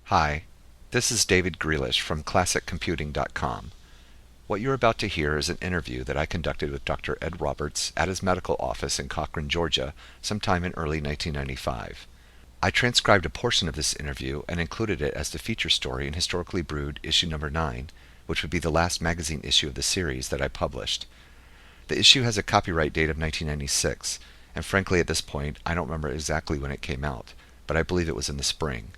Hi, this is David Grealish from ClassicComputing.com. What you're about to hear is an interview that I conducted with Dr. Ed Roberts at his medical office in Cochran, Georgia, sometime in early 1995. I transcribed a portion of this interview and included it as the feature story in Historically Brewed, issue number 9, which would be the last magazine issue of the series that I published. The issue has a copyright date of 1996, and frankly at this point I don't remember exactly when it came out, but I believe it was in the spring.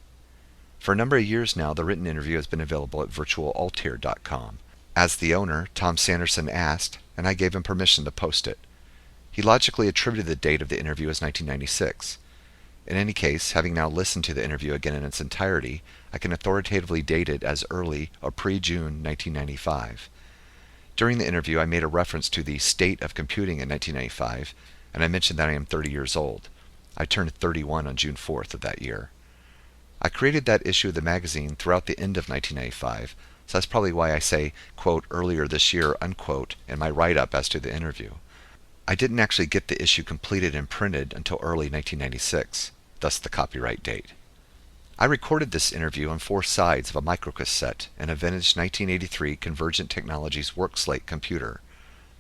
For a number of years now, the written interview has been available at virtualaltair.com. As the owner, Tom Sanderson asked, and I gave him permission to post it. He logically attributed the date of the interview as 1996. In any case, having now listened to the interview again in its entirety, I can authoritatively date it as early or pre-June 1995. During the interview, I made a reference to the state of computing in 1995, and I mentioned that I am 30 years old. I turned 31 on June 4th of that year. I created that issue of the magazine throughout the end of 1995, so that's probably why I say, quote, earlier this year, unquote, in my write-up as to the interview. I didn't actually get the issue completed and printed until early 1996, thus the copyright date. I recorded this interview on 4 sides of a microcassette in a vintage 1983 Convergent Technologies WorkSlate computer.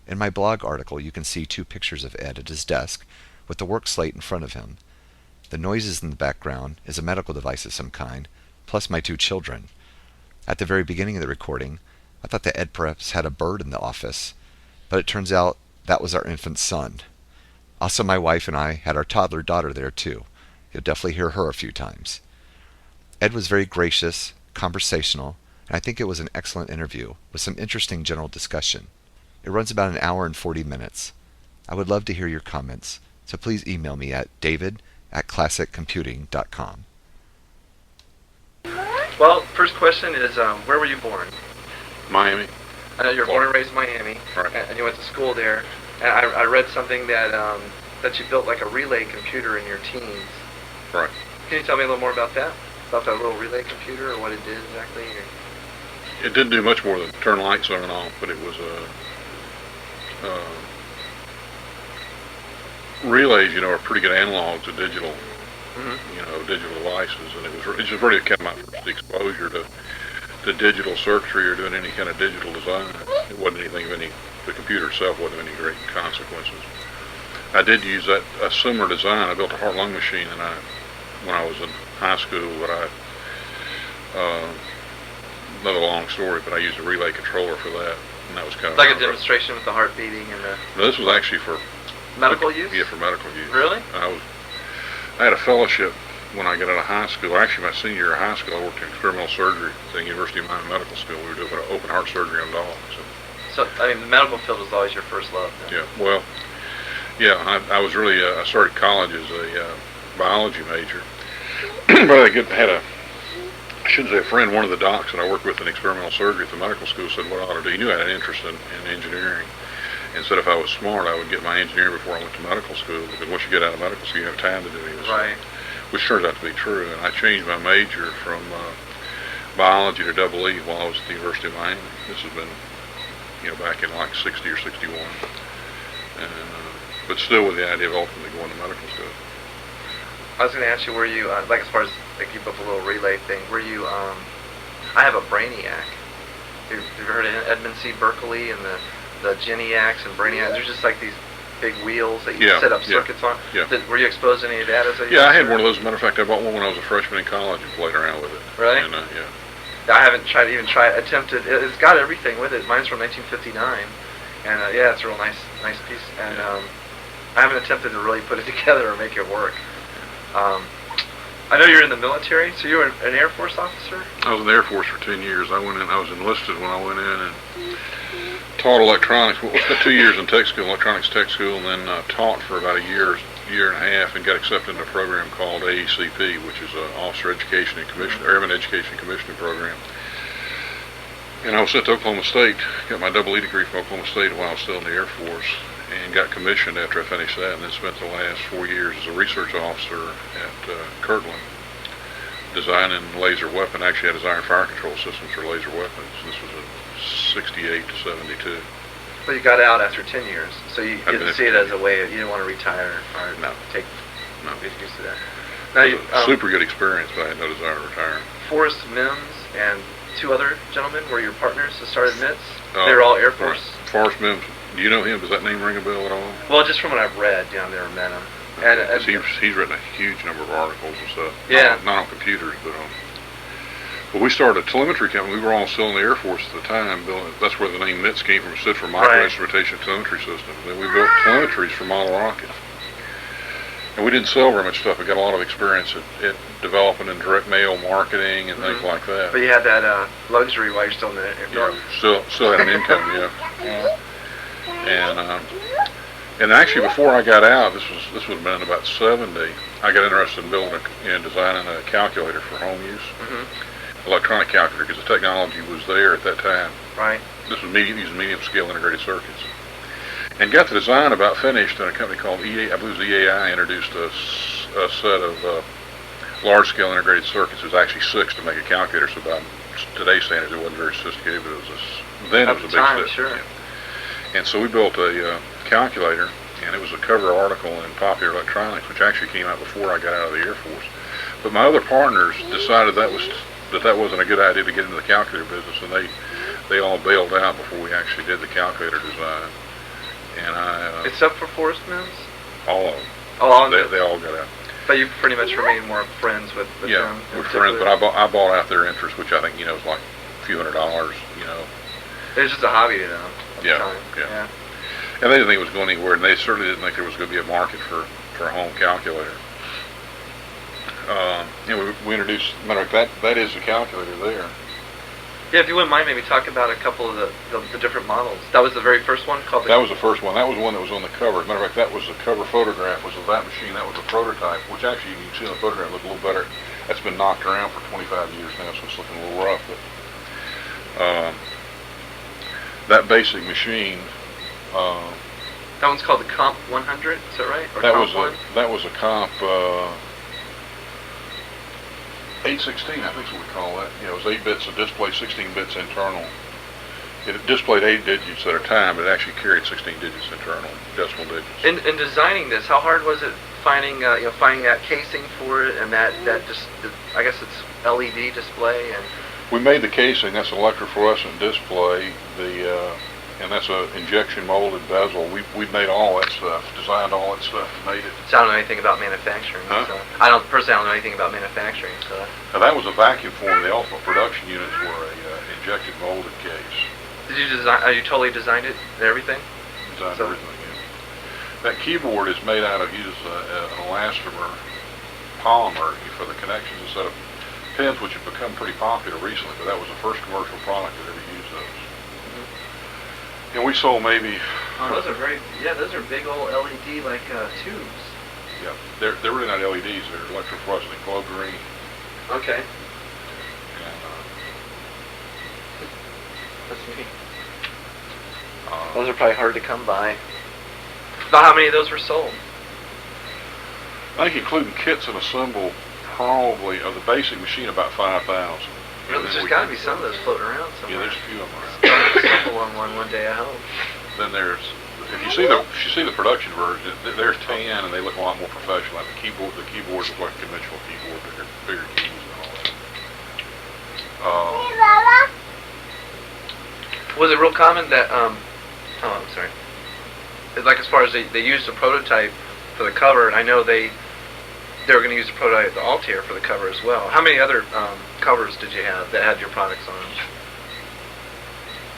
In my blog article you can see 2 pictures of Ed at his desk with the WorkSlate in front of him. The noises in the background is a medical device of some kind, plus my 2 children. At the very beginning of the recording, I thought that Ed perhaps had a bird in the office, but it turns out that was our infant son. Also, my wife and I had our toddler daughter there too. You'll definitely hear her a few times. Ed was very gracious, conversational, and I think it was an excellent interview with some interesting general discussion. It runs about an hour and 40 minutes. I would love to hear your comments, so please email me at david@classiccomputing.com. Well, first question is, where were you born? Miami. I know you were born and raised in Miami, Right. and you went to school there. And I read something that that you built like a relay computer in your teens. Right. Can you tell me a little more about that? About that little relay computer, or what it did exactly? It didn't do much more than turn lights on and off, but it was relays, are pretty good analog to digital, digital devices, and it's just really kind of my first exposure to digital circuitry or doing any kind of digital design. It wasn't anything of any. The computer itself wasn't of any great consequences. I did use a similar design. I built a heart-lung machine, and when I was in high school, but another long story, but I used a relay controller for that, and that was kind of like a demonstration with the heart beating and the. No, this was actually for medical use. Yeah, for medical use. Really? I had a fellowship when I got out of high school. Actually, my senior year of high school, I worked in experimental surgery at the University of Miami Medical School. We were doing open heart surgery on dogs. So, I mean, the medical field was always your first love, then. Yeah, well, yeah, I was really, I started college as a biology major. But I shouldn't say a friend, one of the docs that I worked with in experimental surgery at the medical school said what I ought to do. He knew I had an interest in engineering, and said if I was smart, I would get my engineering before I went to medical school, because once you get out of medical school, you have time to do anything. Right. Which turns out to be true, and I changed my major from biology to double E while I was at the University of Miami. This has been, back in like 60 or 61, and, but still with the idea of ultimately going to medical school. I was going to ask you, were you, like as far as, like you built a little relay thing, were you, I have a Brainiac. Have you heard of Edmund C. Berkeley and the Geniacs and Brainiacs? They're just like these big wheels that you set up circuits on. Yeah. Were you exposed to any of that as a youngster? I had one of those. As a matter of fact, I bought one when I was a freshman in college and played around with it. Really? And, yeah. I haven't attempted. It's got everything with it. Mine's from 1959, and it's a real nice piece. And I haven't attempted to really put it together or make it work. I know you're in the military, so you were an Air Force officer? I was in the Air Force for 10 years. I was enlisted when I went in and taught electronics. Well, spent 2 years in tech school, electronics tech school, and then taught for about a year and a half, and got accepted into a program called AECP, which is an Officer Education and Airman Education and Commissioning Program. And I was sent to Oklahoma State, got my double E degree from Oklahoma State while I was still in the Air Force, and got commissioned after I finished that, and then spent the last 4 years as a research officer at Kirtland, designing laser weapon. Actually, I designed fire control systems for laser weapons. This was in 68 to 72. But you got out after 10 years, so you didn't see it as a way of, you didn't want to retire or No. get used to that. Now you, Super good experience, but I had no desire to retire. Forrest Mims and two other gentlemen were your partners that started MITS. They were all Air Force. Right. Forrest Mims. Do you know him? Does that name ring a bell at all? Well, just from what I've read, I've never met him. And he's written a huge number of articles and stuff. Yeah. Not on computers, but on. Well, we started a telemetry company. We were all still in the Air Force at the time. That's where the name MITS came from. It stood for Micro Instrumentation Telemetry System. And we built telemetries for model rockets. And we didn't sell very much stuff. We got a lot of experience at developing and direct mail marketing and things like that. But you had that luxury while you're still in the Air Force. Yeah, still had an income, yeah. And actually, before I got out, this would have been in about '70. I got interested in designing a calculator for home use, electronic calculator, because the technology was there at that time. Right. This was using medium scale integrated circuits, and got the design about finished. And a company called I believe it was EAI introduced a set of large scale integrated circuits. It was actually 6 to make a calculator. So by today's standards, it wasn't very sophisticated, but then it was a big step. Sure. Yeah. And so we built a calculator, and it was a cover article in Popular Electronics, which actually came out before I got out of the Air Force. But my other partners decided that wasn't a good idea to get into the calculator business, and they all bailed out before we actually did the calculator design. And Except for Forrest Mims? all of them. Oh, all of them. They all got out. But you pretty much remained more friends with them. Yeah, we're friends, but I bought out their interest, which I think, was like a few $100s, It was just a hobby to them at the Yeah, time. yeah. And they didn't think it was going anywhere, and they certainly didn't think there was going to be a market for a home calculator. We introduced, matter of fact, that is the calculator there. Yeah, if you wouldn't mind, maybe talk about a couple of the different models. That was the very first one called. That was the first one. That was the one that was on the cover. As a matter of fact, that was the cover photograph. Was of that machine. That was a prototype, which actually you can see on the photograph looked a little better. That's been knocked around for 25 years now, so it's looking a little rough. But that basic machine. That one's called the Comp 100. Is that right? Or that Comp was a Comp 816, I think is what we call that. It was 8 bits of display, 16 bits internal. It displayed 8 digits at a time, but it actually carried 16 digits internal, decimal digits. In designing this, how hard was it finding that casing for it and that just I guess it's LED display and. We made the casing. That's an electrophorescent display. And that's a injection molded bezel. We made all that stuff, designed all that stuff, and made it. So I don't know anything about manufacturing. Huh? So I don't know anything about manufacturing. So. Now that was a vacuum form. The ultimate production units were a injection molded case. Did you design? You totally designed it and everything? Designed everything. Yeah. That keyboard is made out of an elastomer polymer for the connections instead of pins, which have become pretty popular recently. But that was the first commercial product that ever used those. And we sold maybe. Oh, those are big old LED like tubes. Yeah, they're really not LEDs. They're electrophorescent glow green. Okay. And, that's neat. Those are probably hard to come by. About how many of those were sold? I think including kits and assemble, probably of the basic machine about 5,000. There's got to be some of those floating around somewhere. Yeah, there's a few of them around. Assemble one day, I hope. Then there's, if you see the production version, there's 10, and they look a lot more professional. Like the keyboard looks like a conventional keyboard, bigger keys and all that. Was it real common that I'm sorry. Like as far as they used a prototype for the cover, and I know they were going to use the prototype, the Altair, for the cover as well. How many other covers did you have that had your products on them?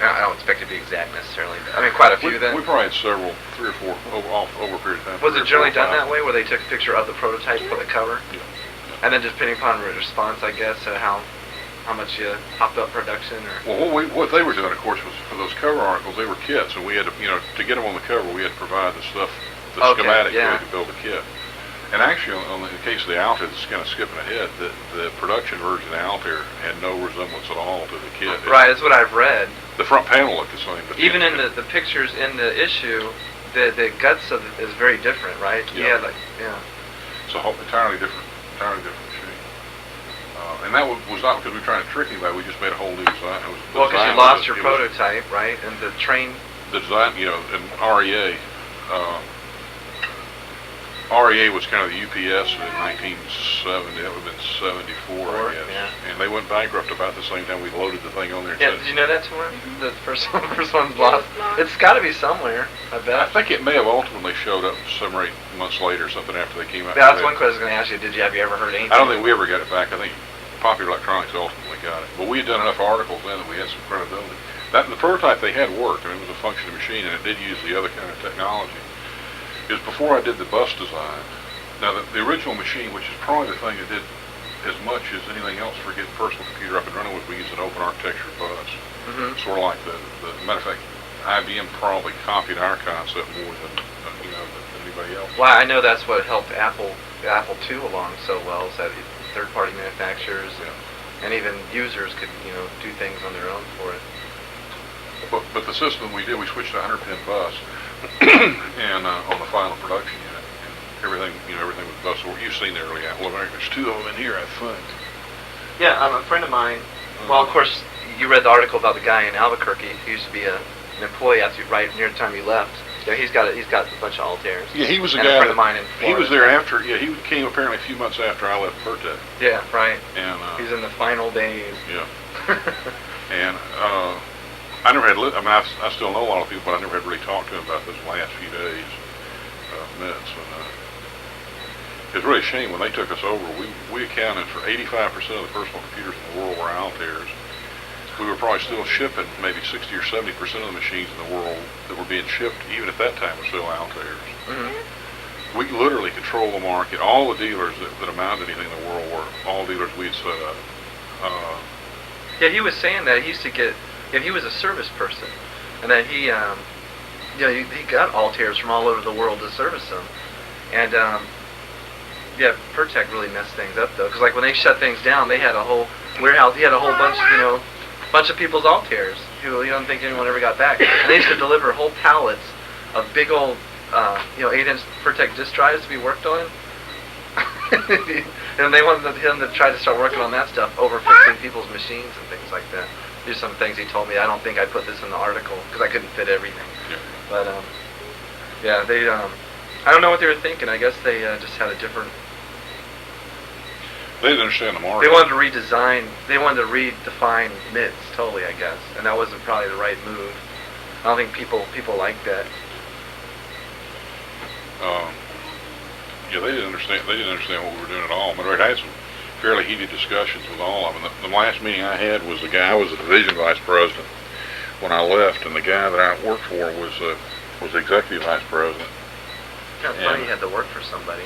I don't expect it to be exact necessarily. But, I mean, quite a few then. We probably had several, 3 or 4 over a period of time. Was it generally done that way, where they took a picture of the prototype for the cover? Yeah. And then just depending upon the response, I guess, how much you popped up production or. Well, what they were doing, of course, was for those cover articles, they were kits, and we had to, to get them on the cover, we had to provide the stuff, the schematic to build a kit. And actually, in the case of the Altair, it's kind of skipping ahead, the production version of the Altair had no resemblance at all to the kit. Right, that's what I've read. The front panel looked the same. But even in the pictures in the issue, the guts of it is very different, right? Yeah. It's a whole entirely different machine. And that was not because we were trying to trick anybody. We just made a whole new design. Well, because you lost your prototype, right? And the train. The design, in REA. REA was kind of the UPS in 1970. That would have been 74, I guess. Yeah. And they went bankrupt about the same time we loaded the thing on there. Yeah, did you know that, Torm? The first one's lost. It's got to be somewhere, I bet. I think it may have ultimately showed up 7 or 8 months later or something after they came out. Yeah, that's one question I was going to ask you. Have you ever heard anything? I don't think we ever got it back. I think Popular Electronics ultimately got it. But we had done enough articles then that we had some credibility. The prototype they had worked. I mean, it was a functioning machine, and it did use the other kind of technology. It was before I did the bus design. Now, the original machine, which is probably the thing that did as much as anything else for getting personal computer up and running, was we used an open architecture bus. Mm-hmm. Sort of like the matter of fact, IBM probably copied our concept more than than anybody else. Well, I know that's what helped the Apple II along so well, is that third-party manufacturers and even users could do things on their own for it. But the system we did, we switched to 100-pin bus, and on the final production unit, and everything was bus. You've seen the early Apple. There's 2 of them in here, I think. Yeah, a friend of mine. Well, of course, you read the article about the guy in Albuquerque who used to be an employee right near the time you left. Yeah, he's got a bunch of Altairs. Yeah, he was a and guy. A friend of mine in Florida. He was there after. Yeah, he came apparently a few months after I left Pert. Yeah, right. And he's in the final days. Yeah. And I never had. I mean, I still know a lot of people, but I never had really talked to him about this last few days of MITS. And it was really a shame when they took us over. We accounted for 85% of the personal computers in the world were Altairs. We were probably still shipping maybe 60 or 70% of the machines in the world that were being shipped, even at that time, were still Altairs. Mm-hmm. We literally control the market. All the dealers that amounted to anything in the world were all dealers we'd set up. Yeah, he was saying that he used to get. Yeah, he was a service person, and that he got Altairs from all over the world to service them, and yeah, Pertec really messed things up though, because like when they shut things down, they had a whole warehouse. He had a whole bunch of people's Altairs who you don't think anyone ever got back, and they used to deliver whole pallets of big old 8-inch Pertec disk drives to be worked on. And they wanted him to try to start working on that stuff over fixing people's machines and things like that. There's some things he told me. I don't think I put this in the article because I couldn't fit everything. Yeah. But yeah, they I don't know what they were thinking. I guess they just had a different. They didn't understand the market. They wanted to redesign. They wanted to redefine MITS totally, I guess, and that wasn't probably the right move. I don't think people like that. Yeah, they didn't understand. They didn't understand what we were doing at all. But I had some fairly heated discussions with all of them. The last meeting I had was the guy. I was the division vice president when I left, and the guy that I worked for was the executive vice president. Kind of funny you had to work for somebody.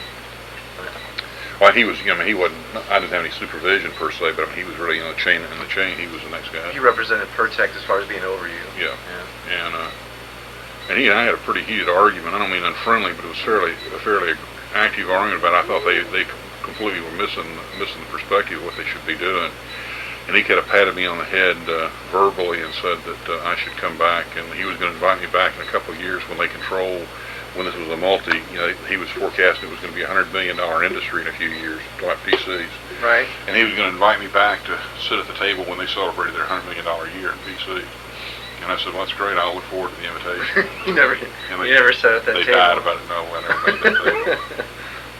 Well, he was. I mean, he wasn't. I didn't have any supervision per se, but I mean, he was really in the chain. He was the next guy. He represented Pertec as far as being over you. Yeah. And he and I had a pretty heated argument. I don't mean unfriendly, but it was a fairly active argument about. I thought they completely were missing the perspective of what they should be doing. And he kind of patted me on the head verbally and said that I should come back, and he was going to invite me back in a couple of years when they control. When this was a he was forecasting it was going to be a $100 million industry in a few years, like PCs. Right. And he was going to invite me back to sit at the table when they celebrated their $100 million year in PCs. And I said, well, that's great. I'll look forward to the invitation. you never sat at that table. They died about it. No, I never made that table.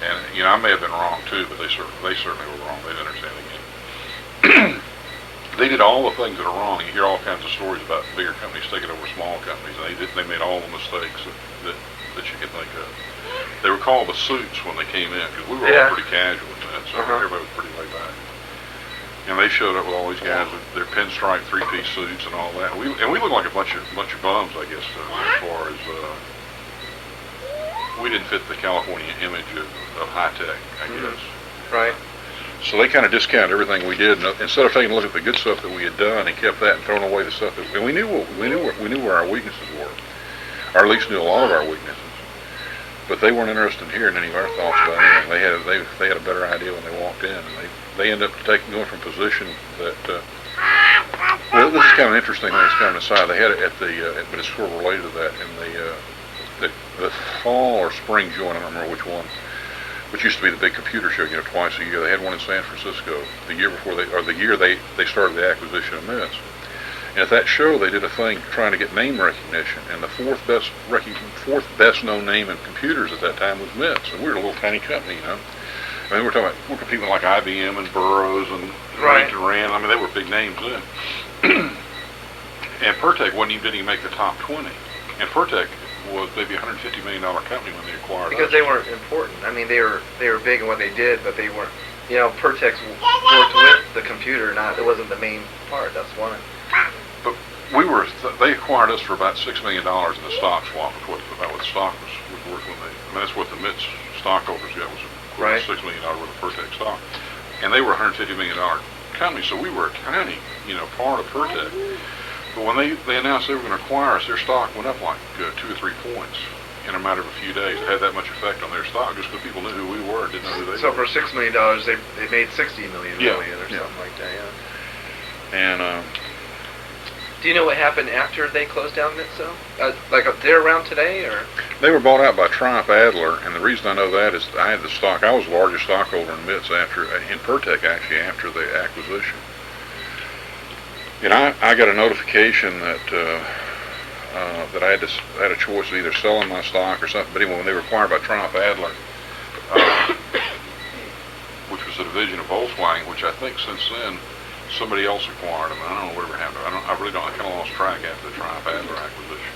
And, I may have been wrong, too, but they certainly were wrong. They didn't understand the game. They did all the things that are wrong. You hear all kinds of stories about bigger companies taking over small companies, and they made all the mistakes that you can think of. They were called the suits when they came in, because we were all pretty casual in that, so everybody was pretty laid back. And they showed up with all these guys with their pinstripe three-piece suits and all that. We looked like a bunch of bums, I guess, as far as we didn't fit the California image of high tech, I guess. Right. So they kind of discounted everything we did, and instead of taking a look at the good stuff that we had done and kept that and thrown away the stuff that we knew where our weaknesses were, or at least knew a lot of our weaknesses. But they weren't interested in hearing any of our thoughts about anything. They had a better idea when they walked in, and they ended up going from a position that. Well, this is kind of an interesting thing. It's kind of an aside. They had it but it's sort of related to that in the fall or spring joint. I don't remember which one. Which used to be the big computer show, twice a year. They had one in San Francisco the year before the year they started the acquisition of MITS. And at that show, they did a thing trying to get name recognition, and the fourth best known name in computers at that time was MITS, and we were a little tiny company, you know. I mean, we're competing with like IBM and Burroughs and Right. Rand. I mean, they were big names then. And Pert didn't even make the top 20. And Pert was maybe a $150 million company when they acquired Because us. they weren't important. I mean, they were big in what they did, but they weren't. You know, Pertex worked with the computer. It wasn't the main part. That's one. But they acquired us for about $6 million in the stock swap. About what the stock was worth when they. I mean, that's what the MITS stockholders got was Right. $6 million worth of Pert stock, and they were a $150 million company. So we were a tiny, part of Pert. But when they announced they were going to acquire us, their stock went up like 2 or 3 points in a matter of a few days. It had that much effect on their stock just because people knew who we were and didn't know who they So were. for $6 million, they made $60 million Yeah, or something like that. Yeah. And Do you know what happened after they closed down MITS? Like they're around today, or? they were bought out by Triumph Adler, and the reason I know that is I had the stock. I was the largest stockholder in MITS in Pertec actually after the acquisition. And I got a notification that that I had a choice of either selling my stock or something. But anyway, when they were acquired by Triumph Adler, which was a division of Volkswagen, which I think since then somebody else acquired them. I don't know whatever happened. I really don't. I kind of lost track after the Triumph Adler acquisition.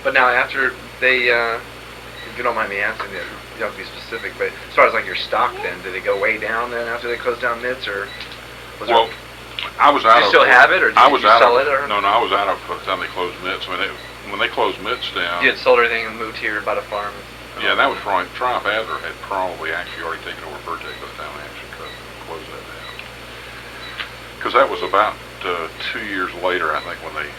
But now after they, if you don't mind me asking, you don't have to be specific, but as far as like your stock, then did it go way down then after they closed down MITS, or? Well, I was out Do you of. still have it, or did I you was out sell of, it, or? No, I was out of by the time they closed MITS. I mean, when they closed MITS down. You had sold everything and moved here, bought a farm. Yeah, that was probably Triumph Adler had probably actually already taken over Pert by the time they actually closed that down. Because that was about 2 years later, I think, when they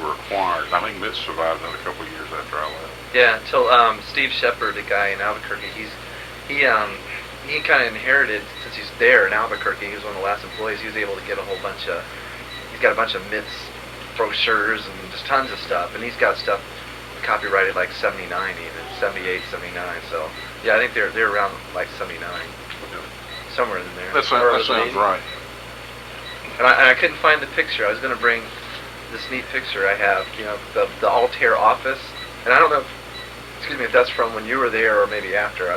were acquired. I think MITS survived another couple of years after I left. Yeah, until Steve Shepard, the guy in Albuquerque, he kind of inherited, since he's there in Albuquerque, he was one of the last employees. He was able to get he's got a bunch of MITS brochures and just tons of stuff, and he's got stuff copyrighted like 79 even, 78, 79. So yeah, I think they're around like 79, somewhere in there. That sounds right. And I couldn't find the picture. I was going to bring this neat picture I have, the Altair office, and I don't know if that's from when you were there or maybe after.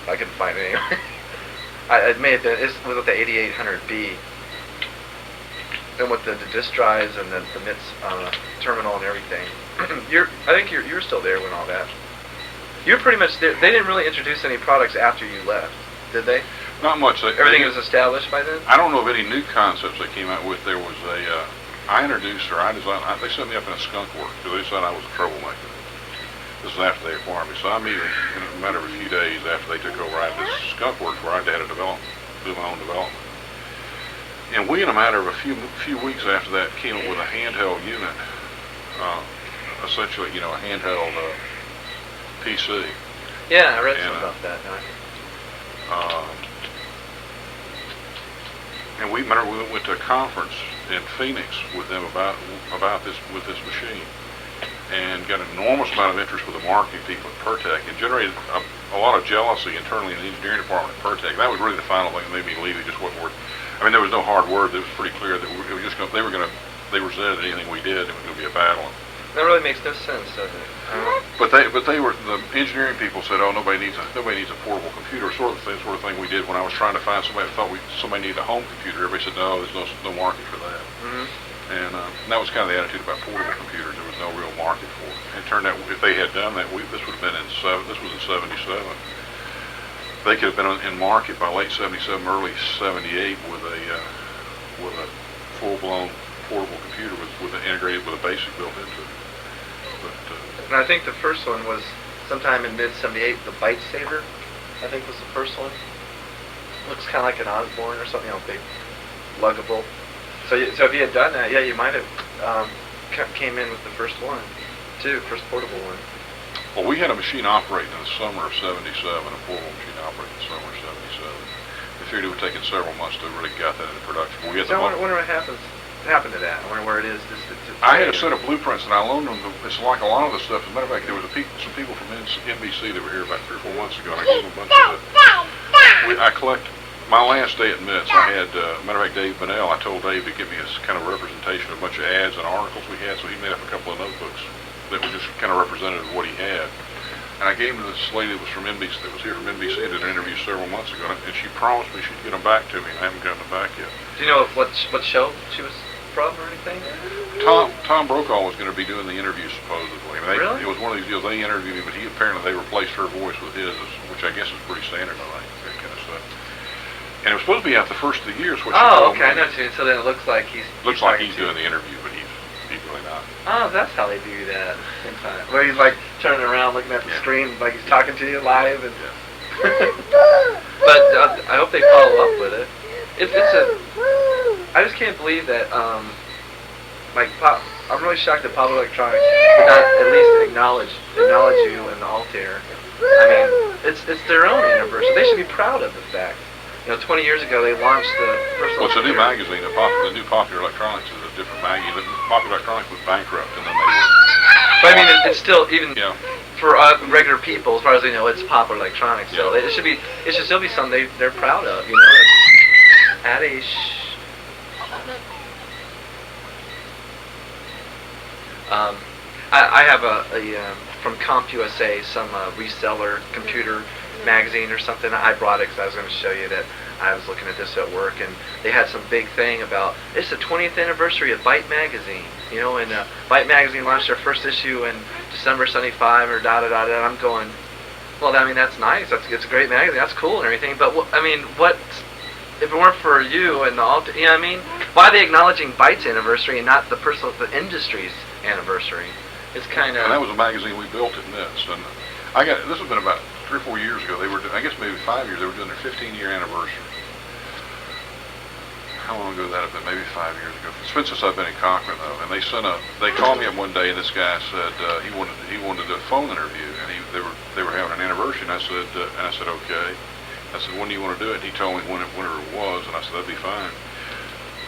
I couldn't find it anyway. It may have been. It was with the 8800B, and with the disk drives and the MITS terminal and everything. I think you were still there when all that. You were pretty much there. They didn't really introduce any products after you left, did they? Not much. Everything was established by then? I don't know of any new concepts they came out with. There was I introduced or I designed, they set me up in a skunk work because they said I was a troublemaker. This is after they acquired me. So I immediately, in a matter of a few days after they took over, I had this skunk work where I had to do my own development. And we, in a matter of a few weeks after that, came up with a handheld unit, essentially, a handheld PC. Yeah, I read something about that. And we went to a conference in Phoenix with them about this machine, and got an enormous amount of interest with the marketing people at Pertec, and generated a lot of jealousy internally in the engineering department at Pertec. That was really the final thing that made me leave. It just wasn't worth. I mean, there was no hard word. It was pretty clear that it was just they resented anything we did. It was going to be a battle. That really makes no sense, does it? But they were, the engineering people said, oh, nobody needs a portable computer. Sort of thing we did when I was trying to find somebody that thought somebody needed a home computer. Everybody said, no, there's no market for that. Mm-hmm. And that was kind of the attitude about portable computers. There was no real market for it. And it turned out if they had done that, this would have been this was in '77. They could have been in market by late '77, early '78 with a full-blown portable computer integrated with a BASIC built into it. But, and I think the first one was sometime in mid-'78, the Bite Saver, I think was the first one. Looks kind of like an Osborne or something, big, luggable. So if you had done that, yeah, you might have came in with the first one, too, first portable one. Well, we had a machine operating in the summer of '77, a portable machine operating in the summer of '77. We figured it would take several months to really get that into production. But we had I wonder what happened to that. I wonder where it is. I had a set of blueprints, and I loaned them. It's like a lot of the stuff. As a matter of fact, there was some people from NBC that were here about 3 or 4 months ago, and I gave them a bunch of it. I collect my last day at MITS, I had, matter of fact, Dave Bonnell, I told Dave to give me a kind of representation of a bunch of ads and articles we had, so he made up a couple of notebooks that were just kind of representative of what he had. And I gave him to this lady that was from NBC, that was here from NBC, and did an interview several months ago, and she promised me she'd get them back to me, and I haven't gotten them back yet. Do you know what show she was from or anything? Tom Brokaw was going to be doing the interview supposedly. I mean, Really? It was one of these deals. They interviewed me, but apparently they replaced her voice with his, which I guess is pretty standard, I think, that kind of stuff. And it was supposed to be out the first of the year, is what she Oh, told okay, I me. know too. So then it looks like he's Doing the interview, but he's really not. Oh, that's how they do that sometimes. Where he's like turning around, looking at the screen, like he's talking to you live. And but I hope they follow up with it. I just can't believe that. I'm really shocked that Pop Electronics did not at least acknowledge you and the Altair. I mean, it's their own anniversary. They should be proud of the fact. 20 years ago they launched the personal. Well, it's a new magazine. The new Popular Electronics is a different magazine. Popular Electronics was bankrupt, and then they were. But I mean, it's still even Yeah. for regular people, as far as we know, it's Popular Electronics. So it should still be something they're proud of. I have a from CompUSA, some reseller computer magazine or something. I brought it because I was going to show you that I was looking at this at work, and they had some big thing about it's the 20th anniversary of Byte Magazine. And Byte Magazine launched their first issue in December '75 or da da da da. I'm going, well, I mean that's nice. It's a great magazine. That's cool and everything. But what if it weren't for you and the why are they acknowledging Byte's anniversary and not the industry's anniversary? It's kind of. And that was a magazine we built at MITS, and this has been about 3 or 4 years ago. They were, I guess maybe 5 years. They were doing their 15-year anniversary. How long ago would that have been? Maybe 5 years ago. It's been since I've been in Cochrane though, and they called me up one day, and this guy said he wanted a phone interview, and they were having an anniversary, and I said okay. I said, when do you want to do it? And he told me whenever it was, and I said that'd be fine.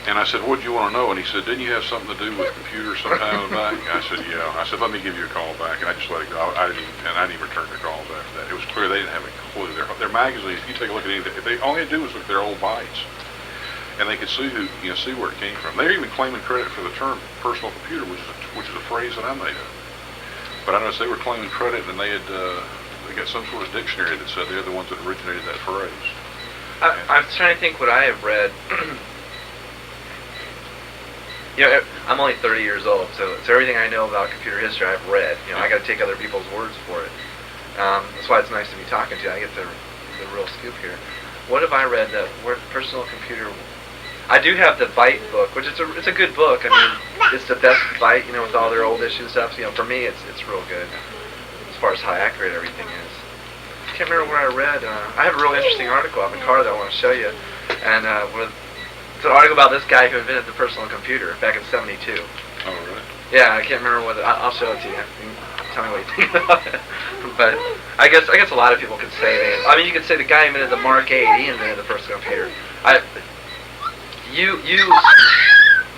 And I said, what do you want to know? And he said, didn't you have something to do with computers sometime in the back? I said, yeah. I said, let me give you a call back. And I just let it go. I didn't return the calls after that. It was clear they didn't have a clue. Their magazines, if you take a look at anything, all they had to do was look at their old Bytes. And they could see see where it came from. They're even claiming credit for the term personal computer, which is a phrase that I made up. But I noticed they were claiming credit, and they got some sort of dictionary that said they're the ones that originated that phrase. I'm trying to think what I have read. I'm only 30 years old, so everything I know about computer history I've read. I got to take other people's words for it. That's why it's nice to be talking to you. I get the real scoop here. What have I read that personal computer? I do have the Byte book, which it's a good book. I mean, it's the best Byte, with all their old issue stuff. For me, it's real good as far as how accurate everything is. I can't remember where I read. I have a real interesting article out in the car that I want to show you, and it's an article about this guy who invented the personal computer back in '72. Oh, really? Yeah, I can't remember I'll show it to you. You can tell me what you think about it. But I guess a lot of people could say you could say the guy invented the Mark 8. He invented the personal computer.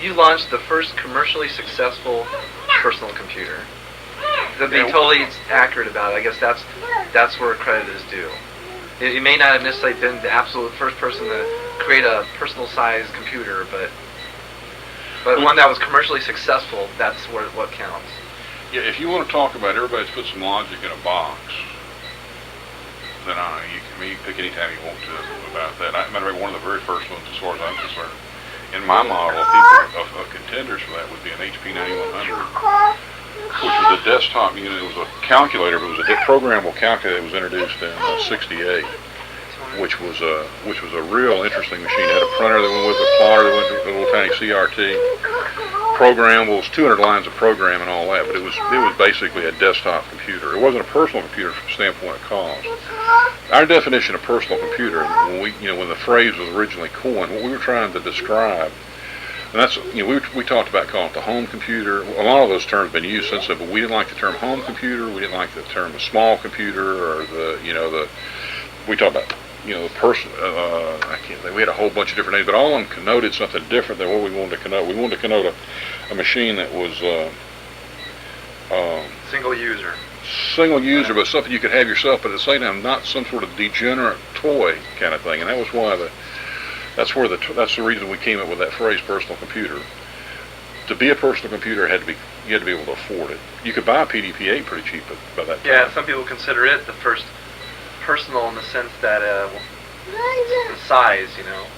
You launched the first commercially successful personal computer. To be totally accurate about it, I guess that's where credit is due. You may not have necessarily been the absolute first person to create a personal-sized computer, but one that was commercially successful, that's what counts. Yeah, if you want to talk about everybody's put some logic in a box, then you can pick any time you want to about that. Matter of fact, one of the very first ones, as far as I'm concerned, in my model of Contenders for that would be an HP 9100, which was a desktop unit. It was a calculator, but it was a programmable calculator that was introduced in '68, which was a real interesting machine. It had a printer that went with it, a plotter that went with a little tiny CRT. Programmable, 200 lines of program and all that, but it was basically a desktop computer. It wasn't a personal computer from the standpoint of cost. Our definition of personal computer, when the phrase was originally coined, what we were trying to describe. And that's, we talked about calling it the home computer. A lot of those terms have been used since then, but we didn't like the term home computer. We didn't like the term small computer, or we talked about, the person. I can't think. We had a whole bunch of different names, but all of them connoted something different than what we wanted to connote. We wanted to connote a machine that was Single user. Single user, but something you could have yourself, but at the same time not some sort of degenerate toy kind of thing. And that was why That's the reason we came up with that phrase, personal computer. To be a personal computer, you had to be able to afford it. You could buy a PDP-8 pretty cheap by that time. Yeah, some people consider it the first personal in the sense that the size,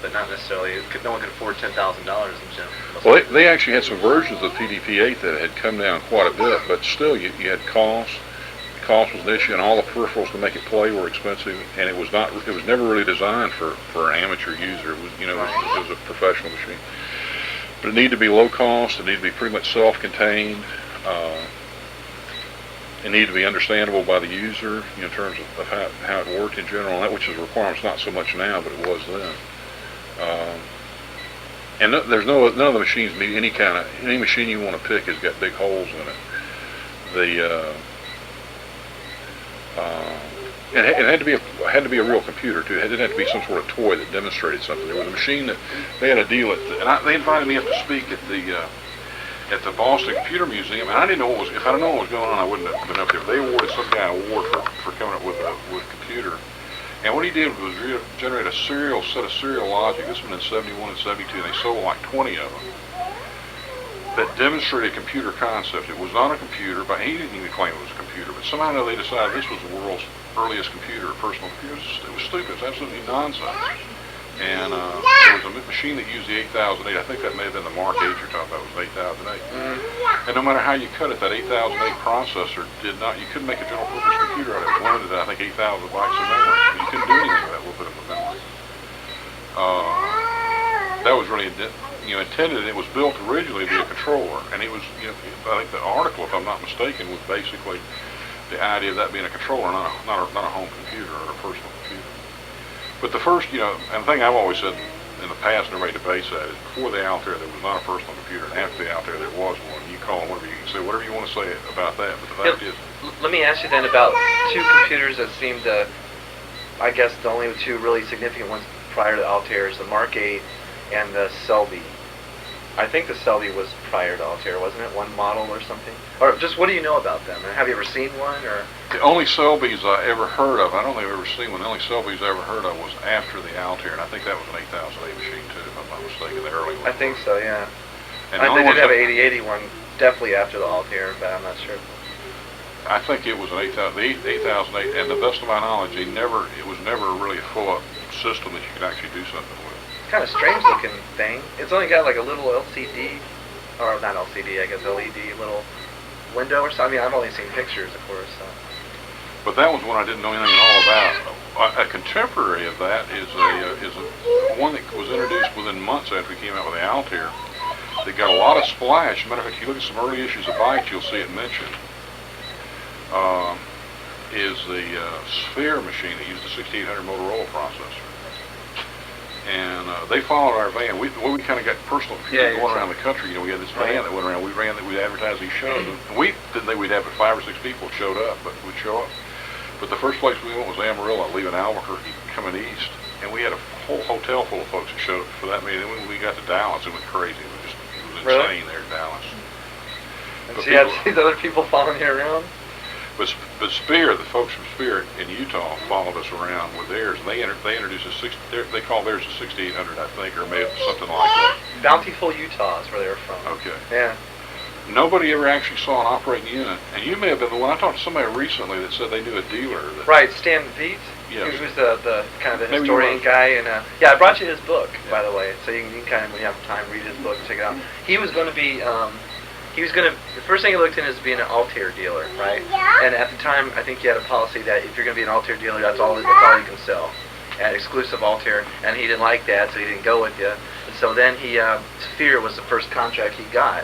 but not necessarily. No one could afford $10,000 in gym. Well, they actually had some versions of PDP-8 that had come down quite a bit, but still, you had cost. Cost was an issue, and all the peripherals to make it play were expensive, and it was never really designed for an amateur user. It was a professional machine. But it needed to be low cost. It needed to be pretty much self-contained. It needed to be understandable by the user in terms of how it worked in general, and that which is a requirement, not so much now, but it was then. And none of the machines need any machine you want to pick has got big holes in it. It had to be a real computer too. It didn't have to be some sort of toy that demonstrated something. There was a machine that they had a deal they invited me up to speak at the Boston Computer Museum, and I didn't know if I'd known what was going on, I wouldn't have been up there. They awarded some guy an award for coming up with a computer. And what he did was generate a set of serial logic. This one in 71 and 72, and they sold like 20 of them that demonstrated computer concept. It was not a computer, but he didn't even claim it was a computer, but somehow they decided this was the world's earliest computer, personal computer. It was stupid. It was absolutely nonsense. And there was a machine that used the 8008. I think that may have been the Mark 8 you're talking about. It was 8008. And no matter how you cut it, that 8008 processor you couldn't make a general purpose computer out of it. It was limited to, I think, 8,000 bytes of memory. You couldn't do anything with that little bit of memory. That was really intended. It was built originally to be a controller, and it was, I think the article, if I'm not mistaken, was basically the idea of that being a controller, not a home computer or a personal computer. But the first, and the thing I've always said in the past, and everybody debates that, is before the Altair there was not a personal computer, and after the Altair there was one. You call them whatever, you can say whatever you want to say about that, but the fact is. Let me ask you then about two computers that seemed to, I guess the only two really significant ones prior to the Altair is the Mark 8 and the Selby. I think the Selby was prior to Altair, wasn't it? One model or something? Or just what do you know about them? Have you ever seen one? Or the only Selbys I ever heard of, I don't think I've ever seen one. The only Selbys I ever heard of was after the Altair, and I think that was an 8008 machine too, if I'm not mistaken, the early one. I think so, yeah. And they did have an 8080 one, definitely after the Altair, but I'm not sure. I think it was an 8008, and the best of my knowledge, it was never really a full-up system that you could actually do something with. Kind of strange looking thing. It's only got like a little LCD, or not LCD, I guess LED little window or something. I mean, I've only seen pictures, of course. So. But that was one I didn't know anything at all about. A contemporary of that is one that was introduced within months after we came out with the Altair. That got a lot of splash. As a matter of fact, if you look at some early issues of Bytes, you'll see it mentioned. Is the Sphere machine that used the 6800 Motorola processor. And they followed our van. We kind of got personal computers going around the country. We had this van that went around. We advertised these shows. And we didn't think we'd have 5 or 6 people showed up, but would show up. But the first place we went was Amarillo, leaving Albuquerque, coming east. And we had a whole hotel full of folks that showed up for that meeting. Then when we got to Dallas, it went crazy. It was insane there in Dallas. And so you had these other people following you around? But Spear, the folks from Spear in Utah, followed us around with theirs, and they introduced they call theirs a 6800, I think, or maybe something like that. Bountiful, Utah is where they were from. Okay. Yeah. Nobody ever actually saw an operating unit, and you may have been the one. I talked to somebody recently that said they knew a dealer. Right, Stan Veet. Yes. He was the kind of the historian guy, and I brought you his book, by the way, so you can kind of, when you have time, read his book and check it out. He was going to be. The first thing he looked in is being an Altair dealer, right? And at the time, I think he had a policy that if you're going to be an Altair dealer, that's all you can sell, and exclusive Altair. And he didn't like that, so he didn't go with you. And so then Sphere was the first contract he got,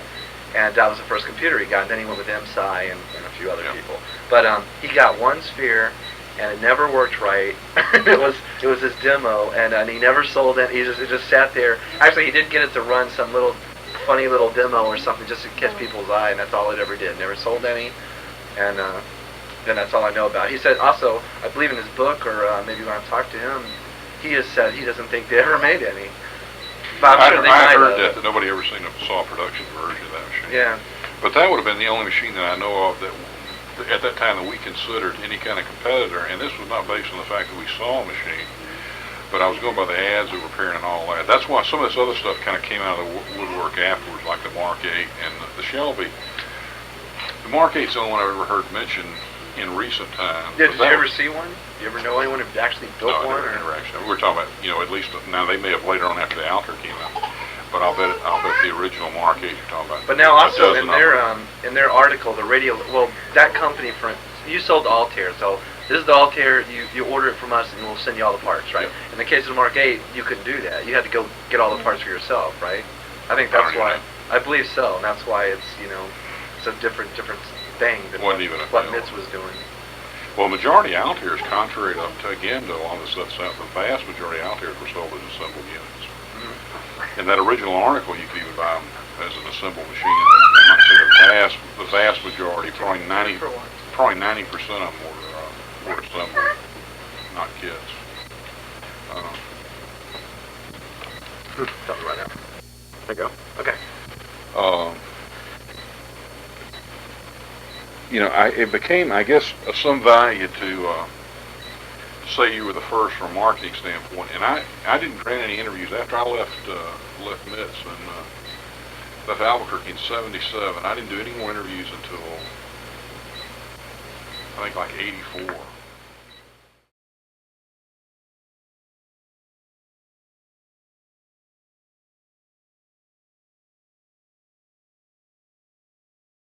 and that was the first computer he got. And then he went with MSI and a few other people. But he got one Sphere, and it never worked right. it was his demo, and he never sold it. It just sat there. Actually, he did get it to run some funny little demo or something just to catch people's eye, and that's all it ever did. Never sold any, and then that's all I know about it. He said also, I believe in his book, or maybe when I talked to him, he has said he doesn't think they ever made any. But I'm sure they might have. That nobody ever saw a production version of that machine. Yeah. But that would have been the only machine that I know of that at that time that we considered any kind of competitor, and this was not based on the fact that we saw a machine. But I was going by the ads that were appearing and all that. That's why some of this other stuff kind of came out of the woodwork afterwards, like the Mark 8 and the Selby. The Mark 8's the only one I've ever heard mentioned in recent times. Yeah, did you ever see one? Do you ever know anyone who actually built one? Never actually. We're talking about, at least, now they may have later on after the Altair came out. But I'll bet the original Mark 8 you're talking about. But now also in their article, the radio, that company, you sold the Altair, so this is the Altair, you order it from us and we'll send you all the parts, right? Yep. In the case of the Mark 8, you couldn't do that. You had to go get all the parts for yourself, right? I think that's why, I believe so, and that's why it's, it's a different thing than what MITS was doing. Well, majority of Altairs, contrary to again, to a lot of the stuff, the vast majority of Altairs were sold as assembled units. In that original article, you could even buy them as an assembled machine. I'm not saying the vast majority, probably 90% of them were assembled, not kits. Tell me right now. There you go. Okay. It became, I guess, of some value to say you were the first from a marketing standpoint. And I didn't grant any interviews after I left MITS and left Albuquerque in '77. I didn't do any more interviews until I think like '84.